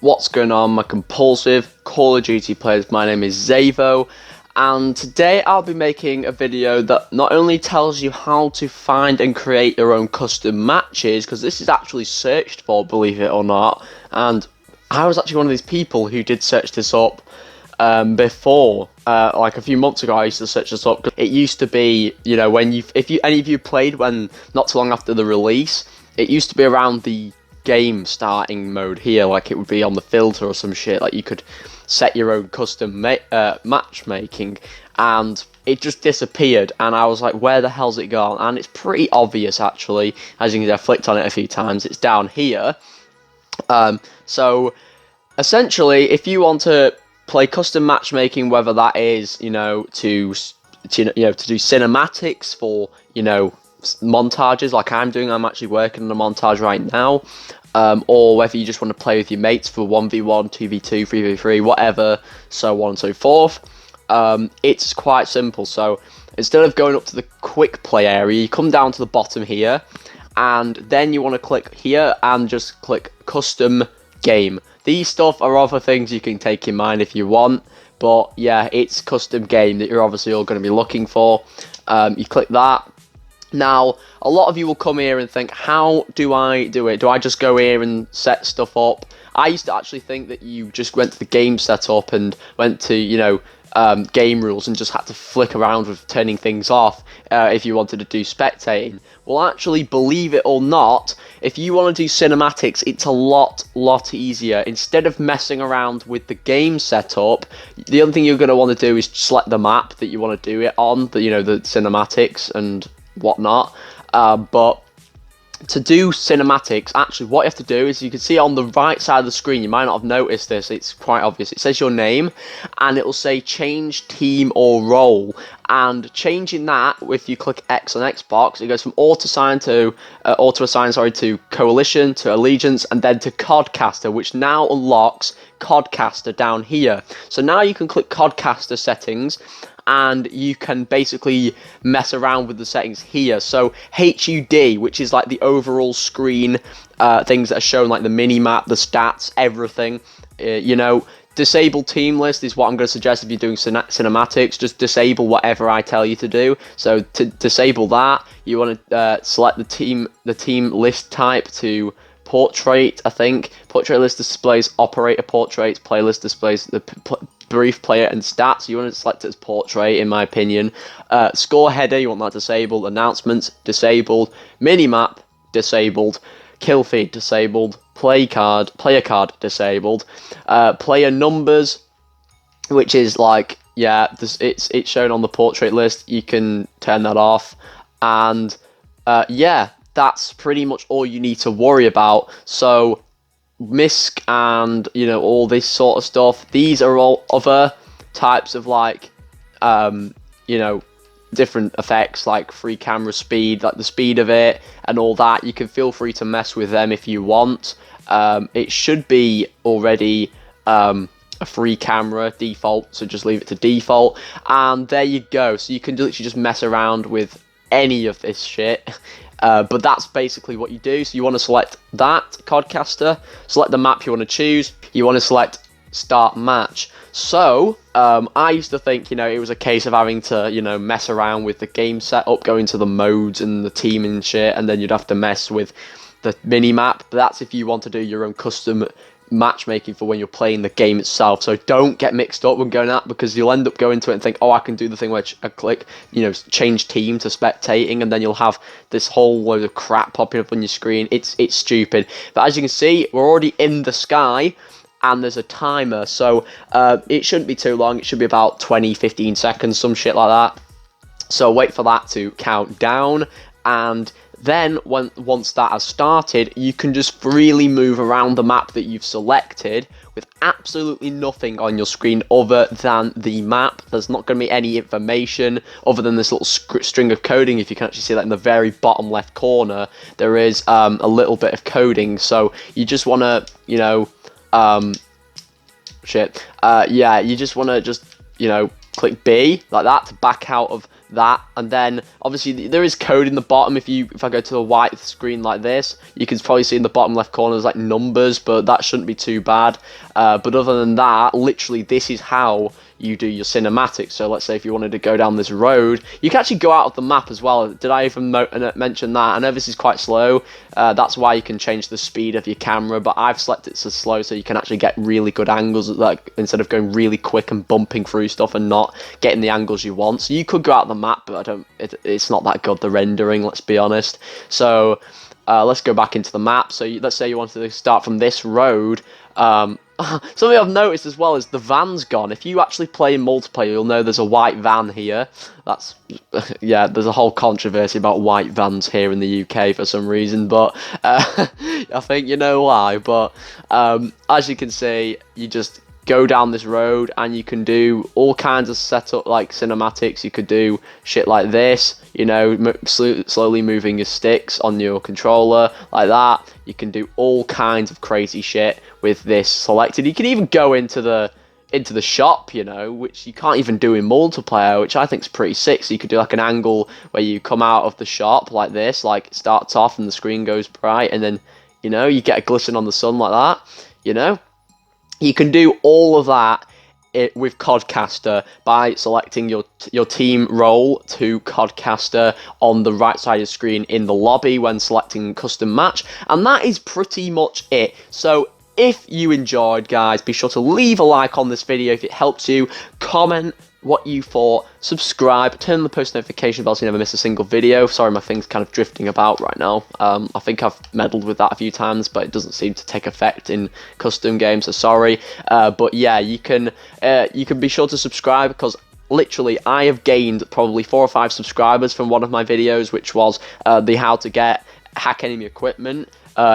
What's going on, my compulsive Call of Duty players? My name is Xavvo, and today I'll be making a video that not only tells you how to find and create your own custom matches, because this is actually searched for, believe it or not, and I was actually one of these people who did search this up before, like a few months ago. I used to search this up. It used to be, you know, when if any of you played when not too long after the release, it used to be around the game starting mode here, like it would be on the filter or some shit. Like you could set your own custom matchmaking, and it just disappeared. And I was like, where the hell's it gone? And it's pretty obvious, actually. As you can see, I flicked on it a few times. It's down here. So essentially, if you want to play custom matchmaking, whether that is, to do cinematics for, montages like I'm doing. I'm actually working on a montage right now. Or whether you just want to play with your mates for 1v1, 2v2, 3v3, whatever, so on and so forth. It's quite simple. So instead of going up to the quick play area, you come down to the bottom here, and then you want to click here and just click custom game. These stuff are other things you can take in mind if you want, but yeah, it's custom game that you're obviously all going to be looking for. You click that. Now, a lot of you will come here and think, how do I do it? Do I just go here and set stuff up? I used to actually think that you just went to the game setup and went to, game rules and just had to flick around with turning things off if you wanted to do spectating. Well, actually, believe it or not, if you want to do cinematics, it's a lot easier. Instead of messing around with the game setup, the other thing you're going to want to do is select the map that you want to do it on, the cinematics and whatnot. But to do cinematics, actually what you have to do is, you can see on the right side of the screen, you might not have noticed this, it's quite obvious, it says your name and it will say change team or role, and changing that, if you click X on Xbox, it goes from auto-assign to coalition to allegiance and then to codcaster, which now unlocks codcaster down here. So now you can click codcaster settings and you can basically mess around with the settings here. So HUD, which is like the overall screen, things that are shown, like the mini-map, the stats, everything. Disable team list is what I'm going to suggest if you're doing cinematics. Just disable whatever I tell you to do. So to disable that, you want to select the team list type to portrait, I think. Portrait list displays operator portraits, playlist displays the brief player and stats. You want to select it as portrait, in my opinion. Score header, you want that disabled. Announcements, disabled. Minimap, disabled. Kill feed, disabled. Player card, disabled. Player numbers, which is like, yeah, it's shown on the portrait list. You can turn that off. And yeah, that's pretty much all you need to worry about. So MISC and all this sort of stuff, these are all other types of like different effects, like free camera speed, like the speed of it and all that. You can feel free to mess with them if you want. It should be already a free camera default, so just leave it to default, and there you go. So you can literally just mess around with any of this shit. But that's basically what you do. So you want to select that codcaster, select the map you want to choose, you want to select start match. So I used to think it was a case of having to mess around with the game setup, go into the modes and the team and shit, and then you'd have to mess with the mini map. But that's if you want to do your own custom matchmaking for when you're playing the game itself. So don't get mixed up when going out, because you'll end up going to it and think, oh, I can do the thing where I click change team to spectating, and then you'll have this whole load of crap popping up on your screen. It's stupid. But as you can see, we're already in the sky and there's a timer, so it shouldn't be too long. It should be about 20-15 seconds, some shit like that. So wait for that to count down, and then once that has started, you can just freely move around the map that you've selected with absolutely nothing on your screen other than the map. There's not going to be any information other than this little string of coding. If you can actually see that in the very bottom left corner, there is a little bit of coding. So you just want to, yeah, you just want to click B like that to back out of that, and then obviously there is code in the bottom. If I go to a white screen like this, you can probably see in the bottom left corner there's like numbers, but that shouldn't be too bad. But other than that, literally this is how you do your cinematics. So let's say if you wanted to go down this road, you can actually go out of the map as well. Did I even mention that? I know this is quite slow. That's why you can change the speed of your camera, but I've selected it so slow so you can actually get really good angles, like instead of going really quick and bumping through stuff and not getting the angles you want. So you could go out of the map, but it's not that good, the rendering, let's be honest. So let's go back into the map. So let's say you wanted to start from this road. Something I've noticed as well is the van's gone. If you actually play in multiplayer, you'll know there's a white van here. That's, yeah, there's a whole controversy about white vans here in the UK for some reason, but I think you know why. But as you can see, you just go down this road and you can do all kinds of setup, like cinematics. You could do shit like this, you know, slowly moving your sticks on your controller like that. You can do all kinds of crazy shit with this selected. You can even go into the shop, you know, which you can't even do in multiplayer, which I think is pretty sick. So you could do like an angle where you come out of the shop like this, like it starts off and the screen goes bright, and then, you know, you get a glisten on the sun like that, you know. You can do all of that with Codcaster by selecting your team role to Codcaster on the right side of the screen in the lobby when selecting custom match, and that is pretty much it. So if you enjoyed, guys, be sure to leave a like on this video if it helps you, comment what you thought, subscribe, turn on the post notification bell so you never miss a single video. Sorry, my thing's kind of drifting about right now. I think I've meddled with that a few times, but it doesn't seem to take effect in custom games, so sorry. But yeah, you can be sure to subscribe, because literally I have gained probably 4 or 5 subscribers from one of my videos, which was the how to get hack enemy equipment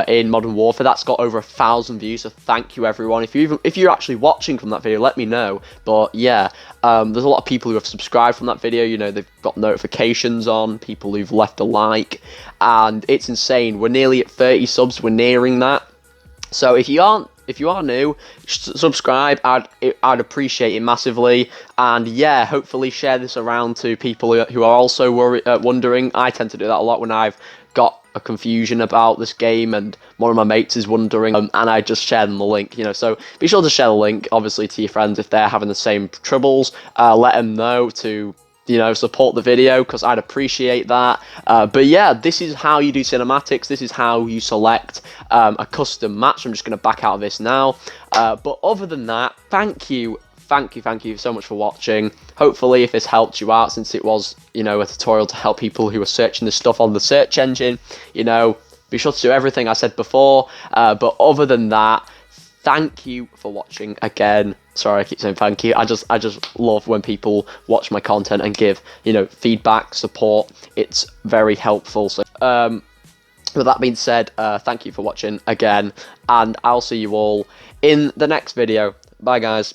in Modern Warfare. That's got over 1,000 views, so thank you everyone. If you're actually watching from that video, let me know. But yeah, there's a lot of people who have subscribed from that video. You know, they've got notifications on, people who've left a like, and it's insane. We're nearly at 30 subs. We're nearing that. So if you are new, subscribe. I'd appreciate it massively. And yeah, hopefully share this around to people who are also wondering. I tend to do that a lot when I've got a confusion about this game and one of my mates is wondering, and I just share them the link, you know. So be sure to share the link, obviously, to your friends if they're having the same troubles. Let them know to, you know, support the video, because I'd appreciate that. But yeah, this is how you do cinematics. This is how you select a custom match. I'm just going to back out of this now. But other than that, thank you so much for watching. Hopefully, if this helped you out, since it was, you know, a tutorial to help people who are searching this stuff on the search engine, you know, be sure to do everything I said before. But other than that, thank you for watching again. Sorry, I keep saying thank you. I just love when people watch my content and give, you know, feedback, support. It's very helpful. So, with that being said, thank you for watching again, and I'll see you all in the next video. Bye, guys.